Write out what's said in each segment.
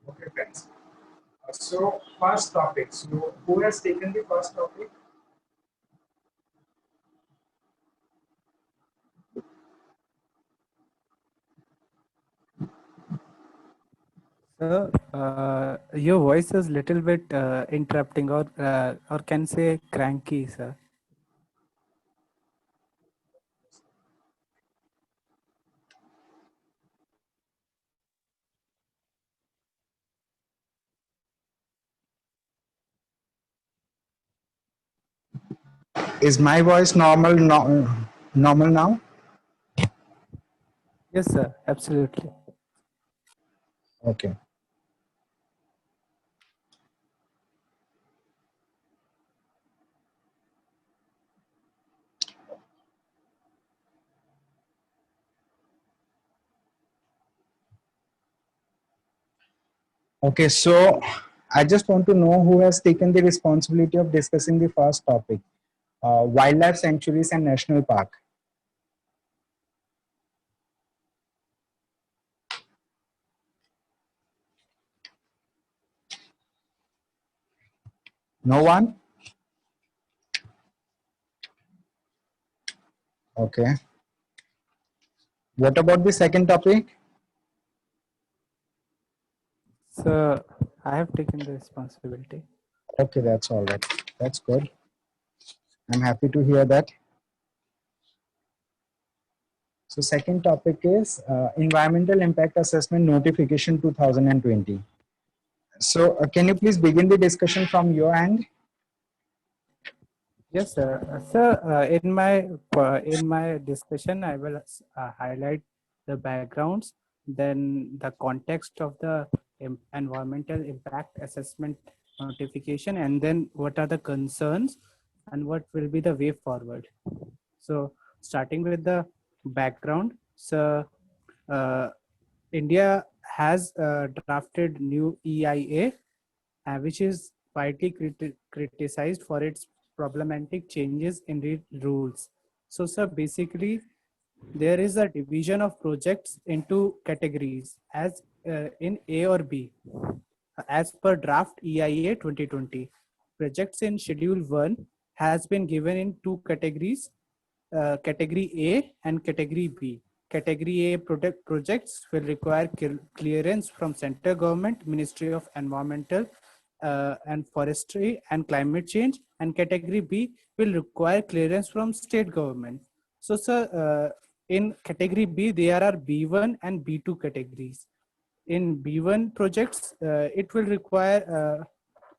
Okay, friends. So, first topic. So, who has taken the first topic? So, your voice is little bit interrupting, or can say cranky, sir. Is my voice normal? No, normal now? Yes, sir. Absolutely. Okay. Okay. So, I just want to know who has taken the responsibility of discussing the first topic, wildlife sanctuaries and national park. No one. Okay. What about the second topic? So, I have taken the responsibility. Okay, that's all right. That's good. I'm happy to hear that. So second topic is environmental impact assessment notification 2020. So can you please begin the discussion from your end? Yes, sir. Sir, in my discussion, I will highlight the backgrounds, then the context of the environmental impact assessment notification, and then what are the concerns and what will be the way forward. So, starting with the background, so uh, India has drafted new EIA, which is widely criticized for its problematic changes in the rules. So, sir, basically, there is a division of projects into categories as in A or B. As per draft EIA 2020, projects in Schedule 1 has been given in two categories, Category A and Category B. Category A projects will require clearance from Central Government, Ministry of Environmental and Forestry and Climate Change, and Category B will require clearance from State Government. So, sir, in Category B, there are B1 and B2 categories. In B1 projects, it will require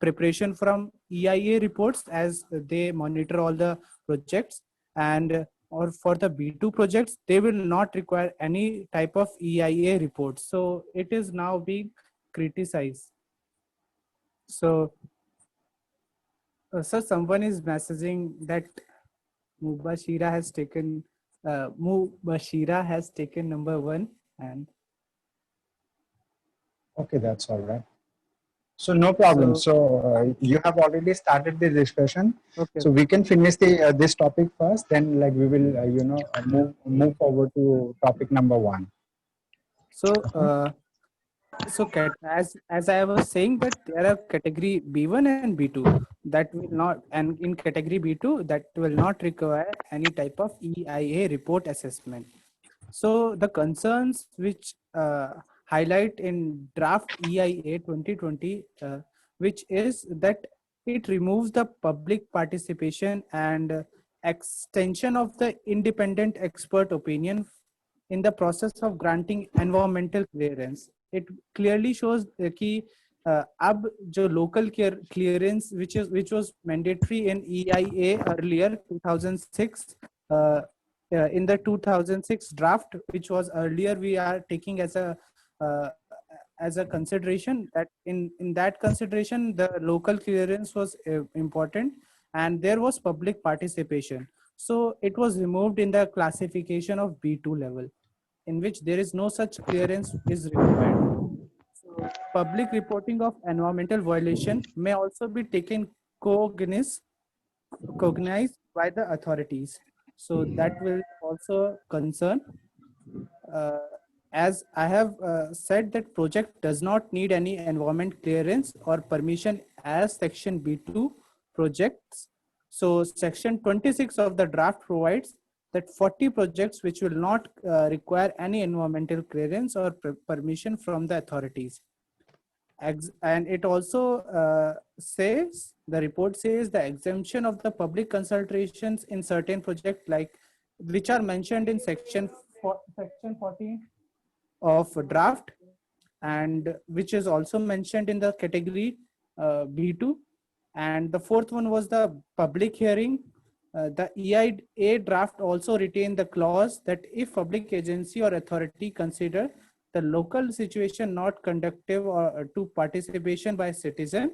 preparation from EIA reports as they monitor all the projects, and or for the B2 projects, they will not require any type of EIA reports. So it is now being criticized. So, sir, someone is messaging that Mubashira has taken Mubashira has taken number one, and Okay, that's all right. So no problem. so So you have already started the discussion. okay. So we can finish the this topic first. Then like we will move forward to topic number one. So Okay. as I was saying that there are category B1 and B2 that will not, and in category B2 that will not require any type of EIA report assessment. So the concerns which highlight in draft EIA 2020, which is that it removes the public participation and extension of the independent expert opinion in the process of granting environmental clearance. It clearly shows कि अब जो local clearance which was mandatory in EIA earlier 2006, in the 2006 draft, which was earlier, we are taking uh, as a consideration that in that consideration the local clearance was important, and there was public participation. So it was removed in the classification of B2 level, in which there is no such clearance is required. So public reporting of environmental violation may also be taken cognized cognized by the authorities. So that will also concern. Uh, as I have said, that project does not need any environment clearance or permission as section B2 projects. So section 26 of the draft provides that 40 projects which will not require any environmental clearance or permission from the authorities. And it also says, the report says, the exemption of the public consultations in certain projects, like which are mentioned in section 14 of draft, and which is also mentioned in the category B2. And the fourth one was the public hearing. The EIA draft also retained the clause that if public agency or authority consider the local situation not conducive or to participation by citizen,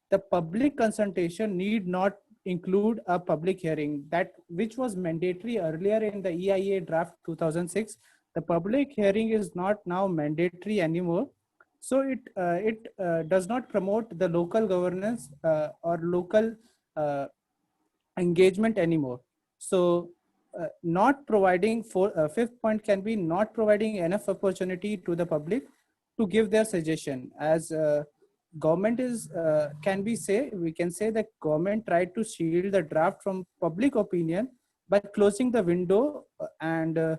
the public consultation need not include a public hearing, that which was mandatory earlier in the EIA draft 2006. The public hearing is not now mandatory anymore. So it does not promote the local governance or local uh, engagement anymore. So not providing for fifth point can be not providing enough opportunity to the public to give their suggestion. As government is can be say we can say that government tried to shield the draft from public opinion by closing the window, and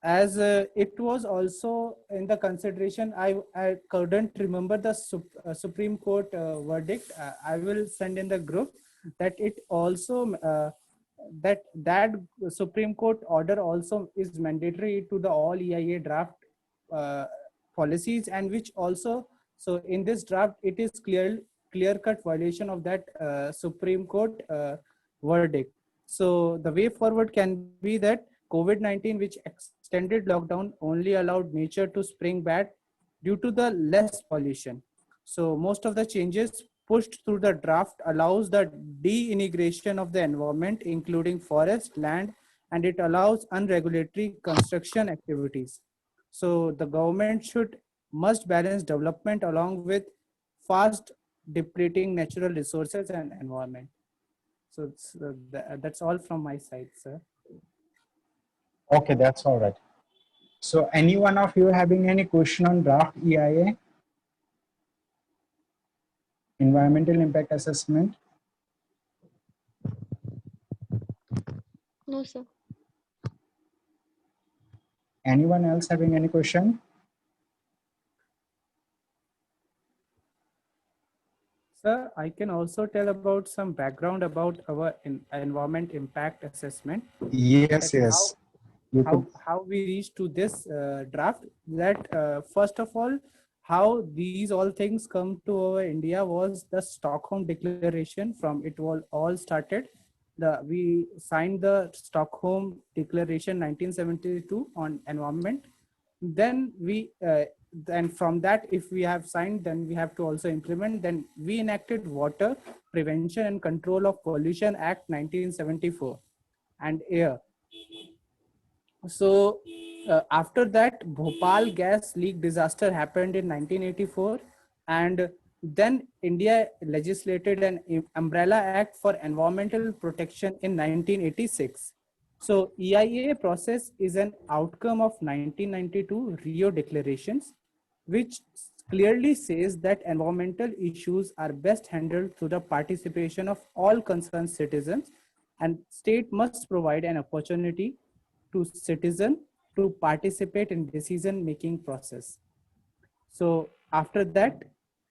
as it was also in the consideration. I couldn't remember the Supreme Court verdict. I will send in the group that it also that Supreme Court order also is mandatory to the all EIA draft uh, policies, and which also, so in this draft it is clear cut violation of that Supreme Court verdict. So the way forward can be that COVID-19, which extended lockdown, only allowed nature to spring back due to the less pollution. So most of the changes pushed through the draft allows the de-integration of the environment, including forest, land, and it allows unregulatory construction activities. So the government must balance development along with fast depleting natural resources and environment. So that's all from my side, sir. Okay, that's all right. So any one of you having any question on draft EIA, environmental impact assessment? No, sir. Anyone else having any question? Sir, I can also tell about some background about our environment impact assessment. Yes, That yes. You could. how we reached to this draft. That first of all, how these all things come to our India was the Stockholm Declaration. From it all started. We signed the Stockholm Declaration 1972 on environment. Then then from that, if we have signed, then we have to also implement. Then we enacted Water Prevention and Control of Pollution Act 1974 and air. So after that, Bhopal gas leak disaster happened in 1984, and then India legislated an umbrella act for environmental protection in 1986. So EIA process is an outcome of 1992 Rio declarations, which clearly says that environmental issues are best handled through the participation of all concerned citizens, and state must provide an opportunity to citizen to participate in decision making process. So after that,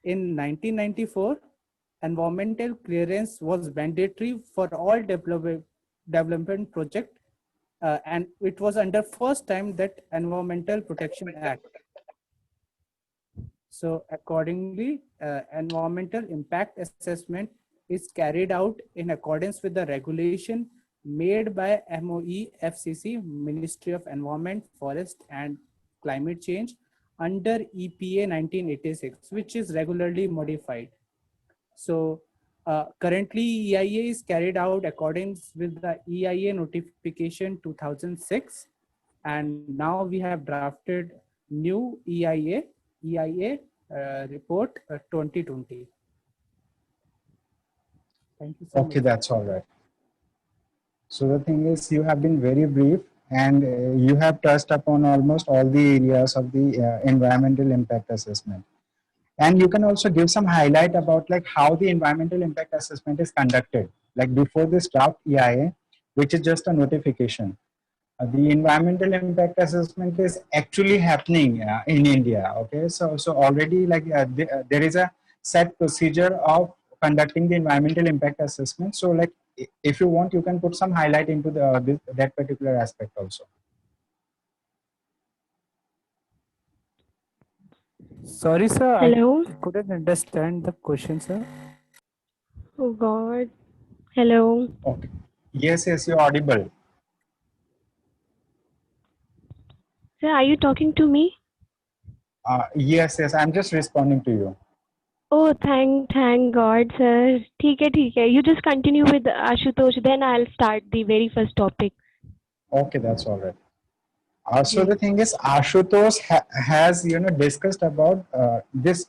in 1994, environmental clearance was mandatory for all development project, and it was under first time that Environmental Protection Act. So accordingly, environmental impact assessment is carried out in accordance with the regulation made by MOE FCC, Ministry of Environment, Forest and Climate Change, under EPA 1986, which is regularly modified. So currently EIA is carried out accordance with the EIA notification 2006, and now we have drafted new EIA report 2020. Thank you so much. Okay, that's all right. So the thing is, you have been very brief and you have touched upon almost all the areas of the environmental impact assessment. And you can also give some highlight about like how the environmental impact assessment is conducted. Like before this draft EIA, which is just a notification, the environmental impact assessment is actually happening in India. Okay, so already like there is a set procedure of conducting the environmental impact assessment. So like if you want, you can put some highlight into that particular aspect also. Sorry, sir, I Hello. couldn't understand the question, sir. Oh God. Hello. Okay. Yes, you're audible. Sir, are you talking to me? Yes, I'm just responding to you. Oh, thank God, sir. ठीक है. You just continue with Ashutosh, then I'll start the very first topic. Okay, that's all right. So Yes. the thing is, Ashutosh has discussed about this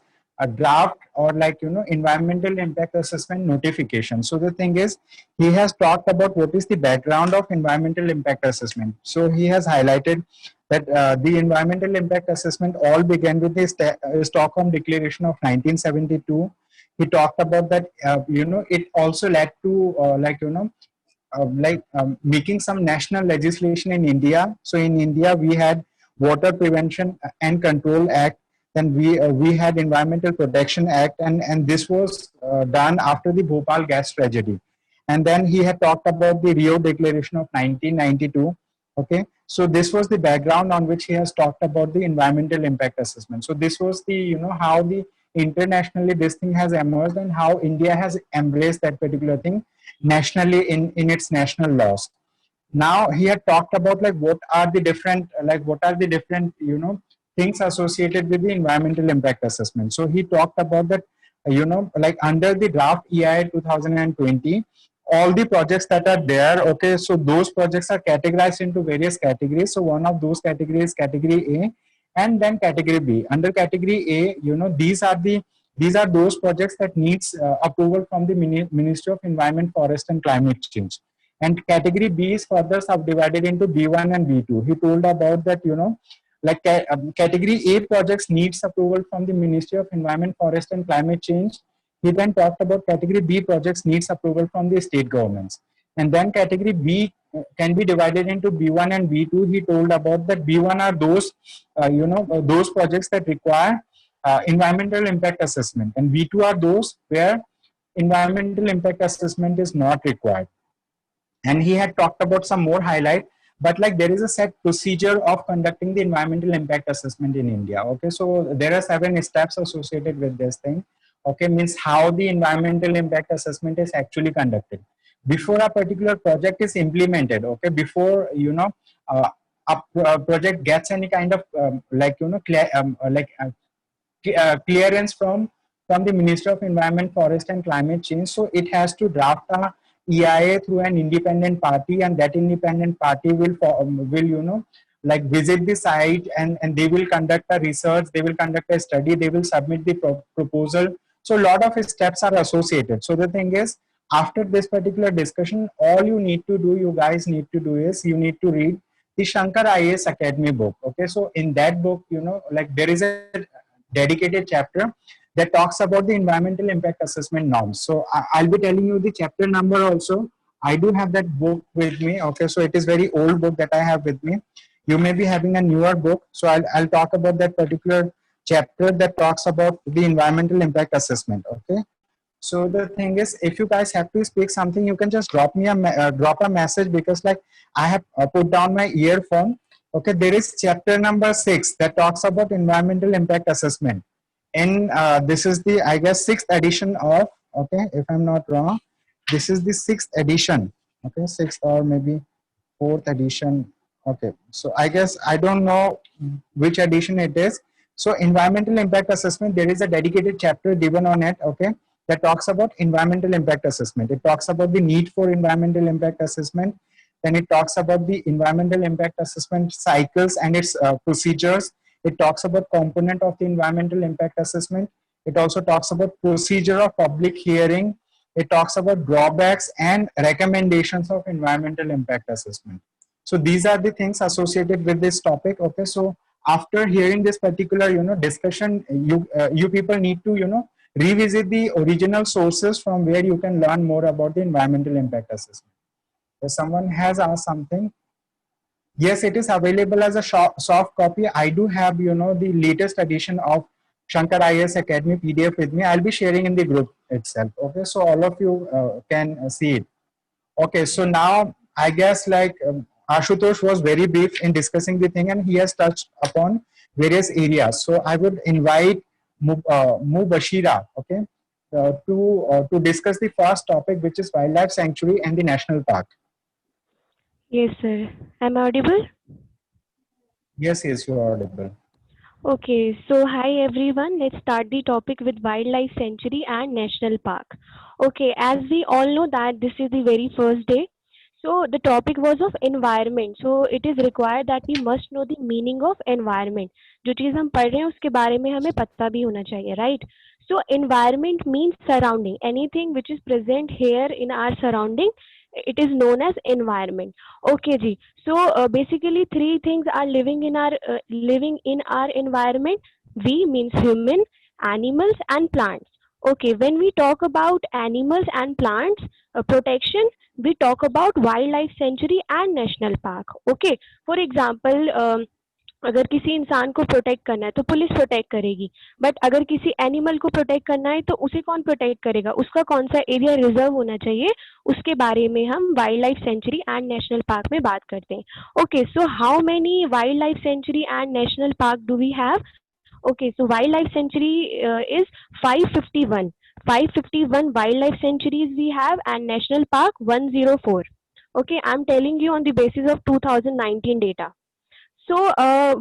draft or like environmental impact assessment notification. So the thing is, he has talked about what is the background of environmental impact assessment. So he has highlighted that the environmental impact assessment all began with the Stockholm Declaration of 1972. He talked about that it also led to making some national legislation in India. So in India, we had Water Prevention and Control Act. Then we had Environmental Protection Act, and this was done after the Bhopal gas tragedy. And then he had talked about the Rio Declaration of 1992. Okay, so this was the background on which he has talked about the environmental impact assessment. So this was the how the internationally this thing has emerged and how India has embraced that particular thing nationally in its national laws. Now he had talked about like what are the different things associated with the environmental impact assessment. So he talked about that like under the draft EIA 2020, all the projects that are there. Okay, so those projects are categorized into various categories. So one of those categories, category A, and then category B. Under category A, these are those projects that needs approval from the Ministry of Environment, Forest and Climate Change. And category B is further subdivided into B1 and B2. He told about that, like category A projects needs approval from the Ministry of Environment, Forest and Climate Change. He then talked about category B projects needs approval from the state governments. And then category B can be divided into B1 and B2. He told about that B1 are those, those projects that require environmental impact assessment, and B2 are those where environmental impact assessment is not required. And he had talked about some more highlight, but like there is a set procedure of conducting the environmental impact assessment in India. Okay, so there are 7 steps associated with this thing. Okay, means how the environmental impact assessment is actually conducted before a particular project is implemented. Okay, before a project gets any kind of clearance from the Ministry of Environment, Forest and Climate Change. So it has to draft a EIA through an independent party, and that independent party will like visit the site, and they will conduct a research, they will conduct a study, they will submit the proposal. So a lot of steps are associated. So the thing is, after this particular discussion, all you guys need to do is you need to read the Shankar IAS Academy book. Okay, so in that book, like there is a dedicated chapter that talks about the environmental impact assessment norms. So I'll be telling you the chapter number also. I do have that book with me. Okay, so it is very old book that I have with me. You may be having a newer book. So I'll talk about that particular chapter that talks about the environmental impact assessment. Okay. So the thing is, if you guys have to speak something, you can just drop a message, because like I have put down my earphone. Okay, there is chapter number 6 that talks about environmental impact assessment. And this is the, I guess, 6th edition of, okay, if I'm not wrong, this is the 6th edition. Okay, 6th or maybe 4th edition. Okay, so I guess I don't know which edition it is. So environmental impact assessment, there is a dedicated chapter given on it. Okay, that talks about environmental impact assessment. It talks about the need for environmental impact assessment. Then it talks about the environmental impact assessment cycles and its procedures. It talks about component of the environmental impact assessment. It also talks about procedure of public hearing. It talks about drawbacks and recommendations of environmental impact assessment. So these are the things associated with this topic. Okay, so after hearing this particular discussion, you people need to revisit the original sources from where you can learn more about the environmental impact assessment. If someone has asked something, yes, it is available as a soft copy. I do have the latest edition of Shankar IAS Academy PDF with me. I'll be sharing in the group itself. Okay, so all of you can see it. Okay, so now I guess like Ashutosh was very brief in discussing the thing, and he has touched upon various areas. So I would invite Mubashira, okay, to discuss the first topic, which is wildlife sanctuary and the national park. Yes, sir. Am I audible? Yes, you are audible. Okay, so hi everyone. Let's start the topic with wildlife sanctuary and national park. Okay, as we all know that this is the very first day. So the topic was of environment. So it is required that we must know the meaning of environment. जो चीज़ हम पढ़ रहे हैं उसके बारे में हमें पता भी होना चाहिए, right? So environment means surrounding. Anything which is present here in our surrounding, it is known as environment. Okay, ji. So basically, three things are living in our environment. We means human, animals, and plants. Okay, when we talk about animals and plants protection, we talk about wildlife sanctuary and national park. Okay, for example, अगर किसी इंसान को protect करना है तो police protect करेगी, but अगर किसी एनिमल को प्रोटेक्ट करना है तो उसे कौन प्रोटेक्ट करेगा, उसका कौन सा एरिया रिजर्व होना चाहिए, उसके बारे में हम wildlife sanctuary and national park में बात करते हैं. Okay, so how many wildlife sanctuary and national park do we have? Okay, so wildlife sanctuary is 551. 551 wildlife sanctuaries we have, and national park 104. Okay, I'm telling you on the basis of 2019 data. So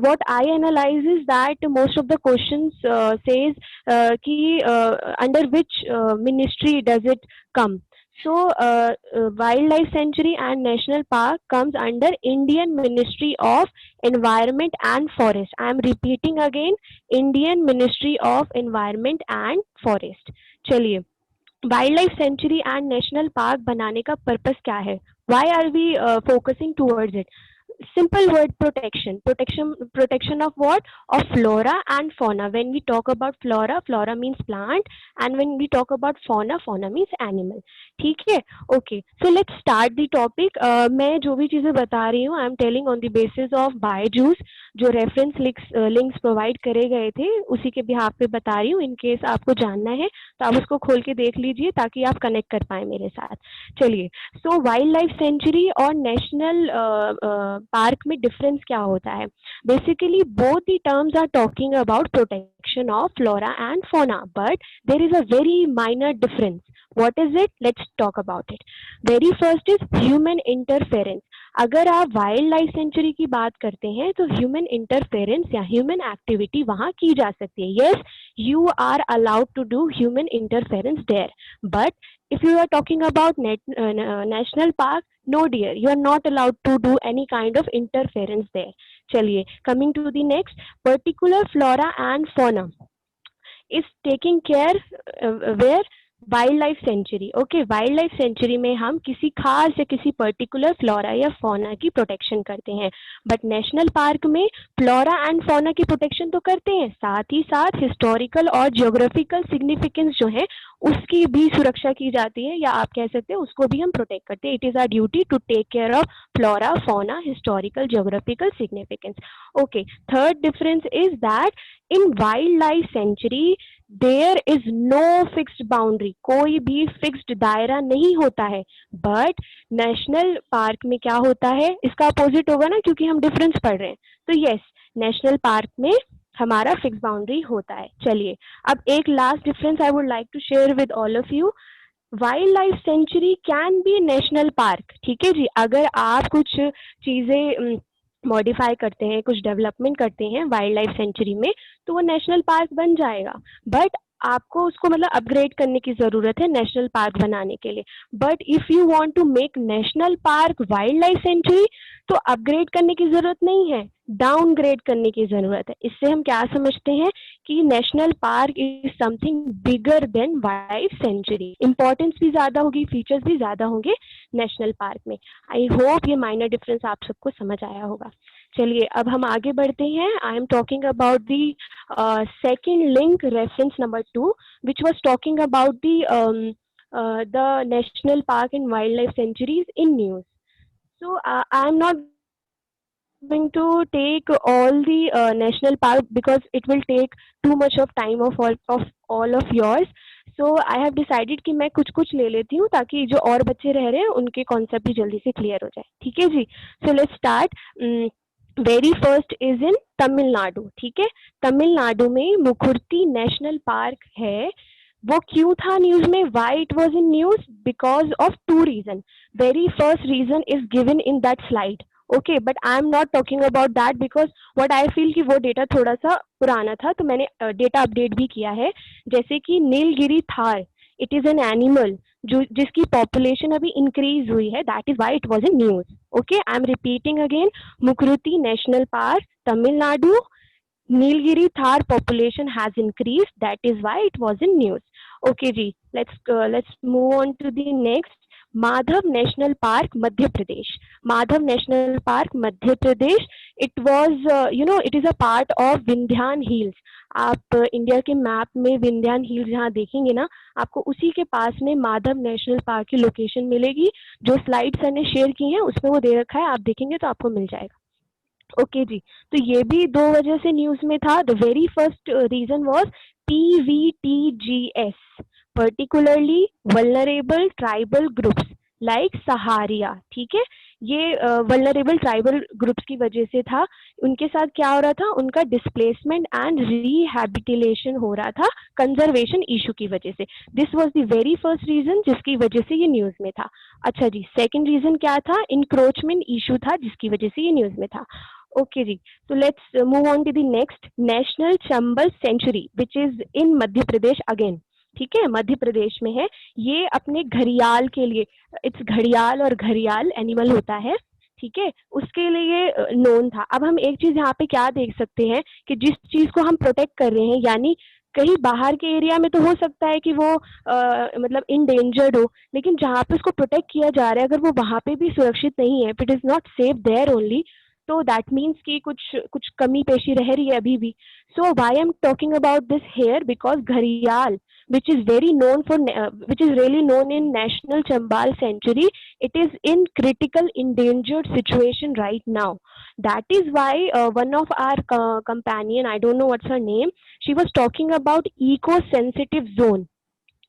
what I analyze is that most of the questions says ki under which ministry does it come. So wildlife sanctuary and national park comes under Indian Ministry of Environment and Forest. I am repeating again, Indian Ministry of Environment and Forest. चलिए, wild sanctuary and national park बनाने का purpose क्या है? Why are we focusing towards it? Simple word: protection of what? Of flora and fauna. When we talk about flora means plant, and when we talk about fauna means animal. ठीक है? Okay, so let's start the topic. मैं जो भी चीजें बता रही हूँ, I am telling on the basis of Byju's, जो रेफरेंस लिंक्स प्रोवाइड करे गए थे उसी के बिहाफ पे बता रही हूँ. इन केस आपको जानना है तो आप उसको खोल के देख लीजिए ताकि आप कनेक्ट कर पाए मेरे साथ. चलिए, सो वाइल्ड लाइफ सेंचुरी और नेशनल पार्क में डिफरेंस क्या होता है? Basically both the terms are talking about protection of flora and fauna, but there is a very minor difference. What is it? Let's talk about it. Very first is human interference. अगर आप wild life sanctuary की बात करते हैं तो human interference या human activity वहां की जा सकती है. Yes, you are allowed to do human interference there, but if you are talking about national park, no dear, you are not allowed to do any kind of interference there. चलिए, coming to the next, particular flora and fauna is taking care where? Wild life sanctuary. Okay, wild life sanctuary में हम किसी खास या किसी particular flora या fauna की protection करते हैं, बट नेशनल पार्क में फ्लोरा एंड फौना की प्रोटेक्शन तो करते हैं, साथ ही साथ हिस्टोरिकल और जियोग्राफिकल सिग्निफिकेंस जो है उसकी भी सुरक्षा की जाती है, या आप कह सकते हैं उसको भी हम प्रोटेक्ट करते हैं. It is our duty to take care of flora, fauna, historical, geographical significance. Okay, third difference is that in wildlife sanctuary there is no fixed boundary. कोई भी फिक्स्ड दायरा नहीं होता है, बट नेशनल पार्क में क्या होता है? इसका अपोजिट होगा ना, क्योंकि हम डिफरेंस पढ़ रहे हैं. तो यस, नेशनल पार्क में हमारा फिक्स बाउंड्री होता है. चलिए, अब एक last difference I would like to share with all of you. Wildlife sanctuary can be national park. ठीक है जी, अगर आप कुछ चीजें मॉडिफाई करते हैं, कुछ डेवलपमेंट करते हैं वाइल्ड लाइफ सेंचुरी में, तो वो नेशनल पार्क बन जाएगा. बट आपको उसको मतलब अपग्रेड करने की ज़रूरत है नेशनल पार्क बनाने के लिए। But if you want to make national park wildlife sanctuary, तो अपग्रेड करने की ज़रूरत नहीं है, डाउनग्रेड करने की ज़रूरत है। इससे हम क्या समझते हैं कि national park is something bigger than wild life sanctuary. Importance भी ज़्यादा होगी, फीचर्स भी ज़्यादा होंगे नेशनल पार्क में। आई होप ये माइनर डिफरेंस आप सबको समझ आया होगा। चलिए अब हम आगे बढ़ते हैं। आई am talking about the second link, reference number 2, which was talking about the national park and wildlife sanctuaries in news. So I'm not going to take all the national park because it will take too much of time of all of yours. So I have decided कि मैं कुछ कुछ ले लेती हूँ ताकि जो और बच्चे रह रहे हैं उनके कॉन्सेप्ट भी जल्दी से क्लियर हो जाए। ठीक है जी। So let's start. Very first is in Tamil Nadu. ठीक है, तमिलनाडु में मुकुर्ती नेशनल पार्क है। वो क्यों था न्यूज में? Why it was in news? Because of two reason. Very first reason is given in that slide. Okay, but I am not talking about that because what I feel कि वो data थोड़ा सा पुराना था, तो मैंने data update भी किया है। जैसे कि Nilgiri Thar, it is an animal जो जिसकी पॉपुलेशन अभी इंक्रीज हुई है, that is why it was in news. Okay, I am repeating again, Mukurthi National Park, Tamil Nadu, Nilgiri Thar population has increased. That is why it was in news. Okay, ji. Let's move on to the next. Madhav National Park, Madhya Pradesh. Madhav National Park, Madhya Pradesh. It was, it is a part of Vindhyan Hills. आप India के map में Vindhyan hills जहाँ देखेंगे ना, आपको उसी के पास में माधव नेशनल पार्क की लोकेशन मिलेगी। जो स्लाइड सर ने शेयर की है उसमें वो दे रखा है, आप देखेंगे तो आपको मिल जाएगा। ओके जी, तो ये भी दो वजह से न्यूज में था। The very first reason was PVTGS, particularly vulnerable tribal groups like Sahariya. ठीक है, ये वल्नरेबल ट्राइबल ग्रुप्स की वजह से था। उनके साथ क्या हो रहा था? उनका डिस्प्लेसमेंट एंड रिहैबिलिटेशन हो रहा था कंजर्वेशन इशू की वजह से। This was the very first reason जिसकी वजह से ये न्यूज में था। अच्छा जी, सेकंड रीजन क्या था? इंक्रोचमेंट इशू था जिसकी वजह से ये न्यूज में था। ओके जी, तो let's move on to the next, national Chambal sanctuary which is in Madhya Pradesh again. ठीक है, मध्य प्रदेश में है। ये अपने घड़ियाल के लिए, इट्स घड़ियाल और घड़ियाल एनिमल होता है, ठीक है, उसके लिए नोन था। अब हम एक चीज यहाँ पे क्या देख सकते हैं कि जिस चीज को हम प्रोटेक्ट कर रहे हैं, यानी कहीं बाहर के एरिया में तो हो सकता है कि वो मतलब इंडेंजर्ड हो, लेकिन जहाँ पे उसको प्रोटेक्ट किया जा रहा है अगर वो वहाँ पे भी सुरक्षित नहीं है, it is not safe there only, तो दैट मीन्स कि कुछ कुछ कमी पेशी रह रही है अभी भी। So why I am talking about this here? Because घड़ियाल which is very known for which is really known in National Chambal Sanctuary, it is in critical endangered situation right now. That is why one of our companion, I don't know what's her name, she was talking about eco sensitive zone.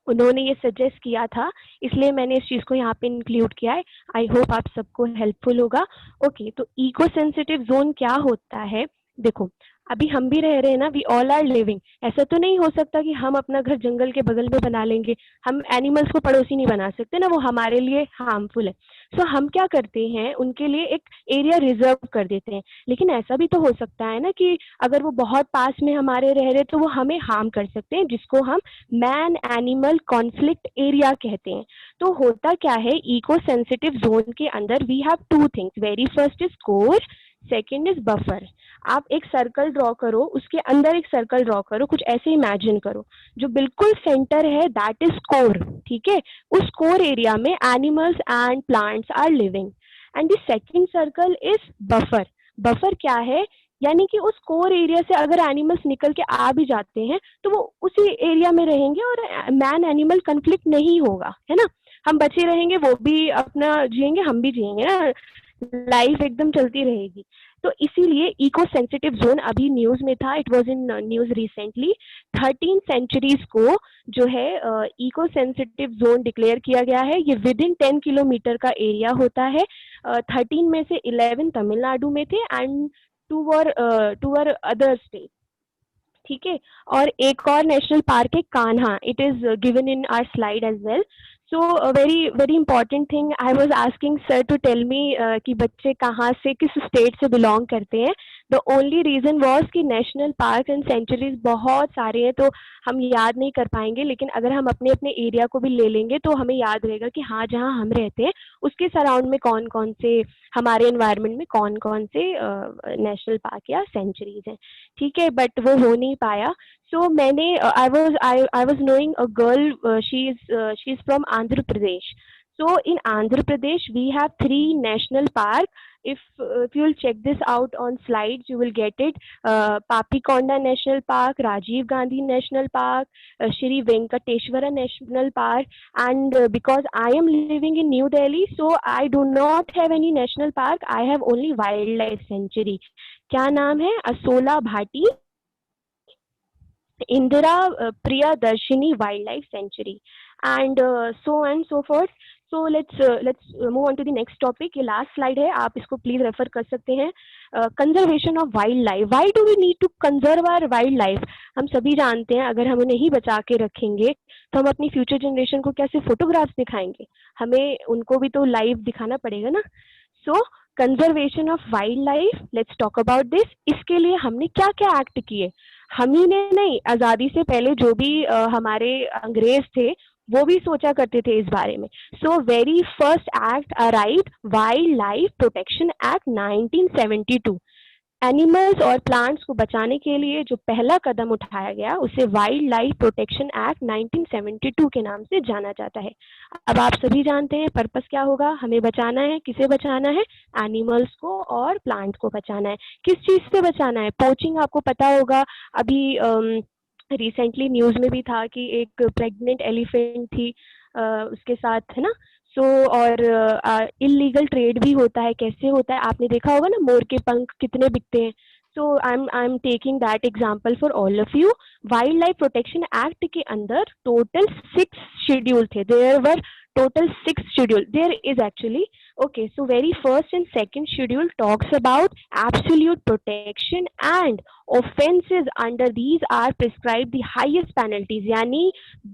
उन्होंने ये suggest किया था, इसलिए मैंने इस चीज़ को यहाँ पे इंक्लूड किया है। आई होप आप सबको हेल्पफुल होगा। ओके, तो इको सेंसिटिव जोन क्या होता है? देखो, अभी हम भी रह रहे हैं ना, वी ऑल आर लिविंग। ऐसा तो नहीं हो सकता कि हम अपना घर जंगल के बगल में बना लेंगे। हम एनिमल्स को पड़ोसी नहीं बना सकते ना, वो हमारे लिए हार्मफुल है। सो हम क्या करते हैं, उनके लिए एक एरिया रिजर्व कर देते हैं। लेकिन ऐसा भी तो हो सकता है ना कि अगर वो बहुत पास में हमारे रह रहे तो वो हमें हार्म कर सकते हैं, जिसको हम मैन एनिमल कॉन्फ्लिक्ट एरिया कहते हैं। तो होता क्या है, इको सेंसिटिव जोन के अंदर we have two things. Very first is core, second is buffer. आप एक सर्कल ड्रॉ करो, उसके अंदर एक सर्कल ड्रॉ करो, कुछ ऐसे इमेजिन करो। जो बिल्कुल सेंटर है दैट इज कोर। ठीक है, उस कोर एरिया में animals and plants are living, and the second circle is buffer. Buffer क्या है? यानी कि उस कोर एरिया से अगर एनिमल्स निकल के आ भी जाते हैं तो वो उसी एरिया में रहेंगे और मैन एनिमल कन्फ्लिक्ट नहीं होगा, है ना। हम बचे रहेंगे, वो भी अपना जिएंगे, हम भी जिएंगे ना, लाइफ एकदम चलती रहेगी। तो इसीलिए इको सेंसिटिव जोन अभी न्यूज में था, it was in news recently. 13 sanctuaries को जो है इको सेंसिटिव जोन डिक्लेयर किया गया है। ये विद इन 10 किलोमीटर का एरिया होता है। 13 में से 11 तमिलनाडु में थे and two were other state. ठीक है, और एक और नेशनल पार्क है Kanha, it is given in our slide as well. So very very important thing, I was asking sir to tell me कि बच्चे कहाँ से, किस स्टेट से बिलोंग करते हैं। द ओनली रीजन वॉज कि नेशनल पार्क एंड सेंचुरीज बहुत सारे हैं तो हम याद नहीं कर पाएंगे, लेकिन अगर हम अपने अपने एरिया को भी ले लेंगे तो हमें याद रहेगा कि हाँ जहाँ हम रहते हैं उसके सराउंड में कौन कौन से, हमारे एनवायरनमेंट में कौन कौन से नेशनल पार्क या सेंचुरीज हैं, ठीक है। बट वो हो नहीं पाया। सो मैंने I was knowing a girl, she is from Andhra Pradesh. So in Andhra Pradesh, we have 3 national park. If you'll check this out on slides, you will get it. Papikonda National Park, Rajiv Gandhi National Park, Shri Venkateshwara National Park, and because I am living in New Delhi, so I do not have any national park. I have only wildlife sanctuary. क्या नाम है? Asola Bhati Indira Priyadarshini Wildlife Sanctuary, and so on and so forth. So let's move on to the next topic. ये last slide है, आप इसको please refer कर सकते हैं. Conservation of wildlife. Why do we need to conserve our wildlife? हम सभी जानते हैं अगर हम उन्हें ही बचा के रखेंगे तो हम अपनी future generation को कैसे photographs दिखाएंगे, हमें उनको भी तो live दिखाना पड़ेगा ना. So conservation of wild life, let's talk about this. इसके लिए हमने क्या क्या एक्ट किए, हम ही ने नहीं, आज़ादी से पहले जो भी हमारे अंग्रेज थे वो भी सोचा करते थे इस बारे में. So very first act arrived, wild life protection act 1972. Animals और प्लांट्स को बचाने के लिए जो पहला कदम उठाया गया उसे वाइल्ड लाइफ प्रोटेक्शन एक्ट 1972 के नाम से जाना जाता है. अब आप सभी जानते हैं पर्पस क्या होगा, हमें बचाना है, किसे बचाना है? एनिमल्स को और प्लांट को बचाना है. किस चीज़ से बचाना है? पोचिंग, आपको पता होगा अभी रिसेंटली न्यूज़ में भी था कि एक प्रेग्नेंट एलिफेंट थी उसके साथ, है ना. सो और इलीगल ट्रेड भी होता है. कैसे होता है आपने देखा होगा ना, मोर के पंख कितने बिकते हैं. So I am taking that example for all of you. Wildlife protection act के अंदर टोटल 6 शेड्यूल थे. There were total 6 schedule there is actually. Okay, so very first and second schedule talks about absolute protection, and offenses under these are prescribed the highest penalties. यानी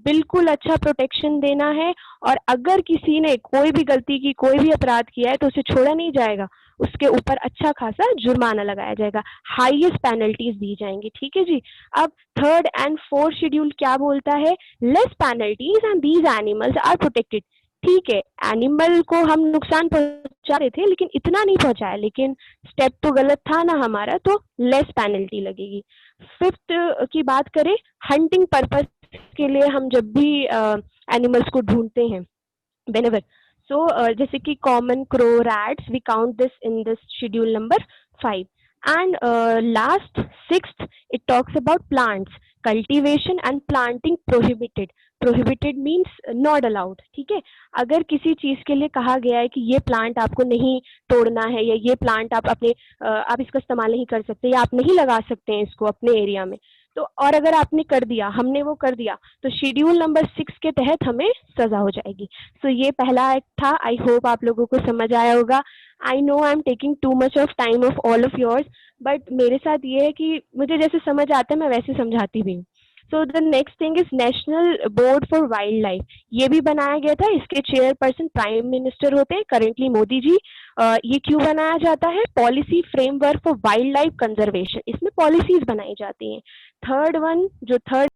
बिल्कुल अच्छा protection देना है, और अगर किसी ने कोई भी गलती की, कोई भी अपराध किया है तो उसे छोड़ा नहीं जाएगा, उसके ऊपर अच्छा खासा जुर्माना लगाया जाएगा, हाईएस्ट पेनल्टीज दी जाएंगी, ठीक है जी. अब थर्ड एंड फोर्थ शेड्यूल क्या बोलता है? Less penalties and these animals are protected. ठीक है, एनिमल को हम नुकसान पहुंचा रहे थे लेकिन इतना नहीं पहुंचाया, लेकिन स्टेप तो गलत था ना हमारा, तो लेस पेनल्टी लगेगी. फिफ्थ की बात करें, हंटिंग पर्पस के लिए हम जब भी एनिमल्स को ढूंढते हैं, whenever, so जैसे कि common crow, rats, we count this in this schedule number 5. and last, sixth, it talks about plants. Cultivation and planting prohibited. Prohibited means not allowed. ठीक है, अगर किसी चीज के लिए कहा गया है कि ये प्लांट आपको नहीं तोड़ना है, या ये प्लांट आप अपने आप इसका इस्तेमाल नहीं कर सकते, या आप नहीं लगा सकते हैं इसको अपने एरिया में, तो और अगर आपने कर दिया, हमने वो कर दिया, तो शेड्यूल नंबर 6 के तहत हमें सजा हो जाएगी. सो ये पहला एक्ट था. आई होप आप लोगों को समझ आया होगा. I know I am taking too much of time of all of yours, but मेरे साथ ये है कि मुझे जैसे समझ आता है मैं वैसे समझाती भी हूँ. So the next thing is national board for wild life. ये भी बनाया गया था, इसके चेयरपर्सन प्राइम मिनिस्टर होते हैं करेंटली मोदी जी. ये क्यों बनाया जाता है? Policy framework for wild life conservation, इसमें पॉलिसीज बनाई जाती हैं. थर्ड वन, जो थर्ड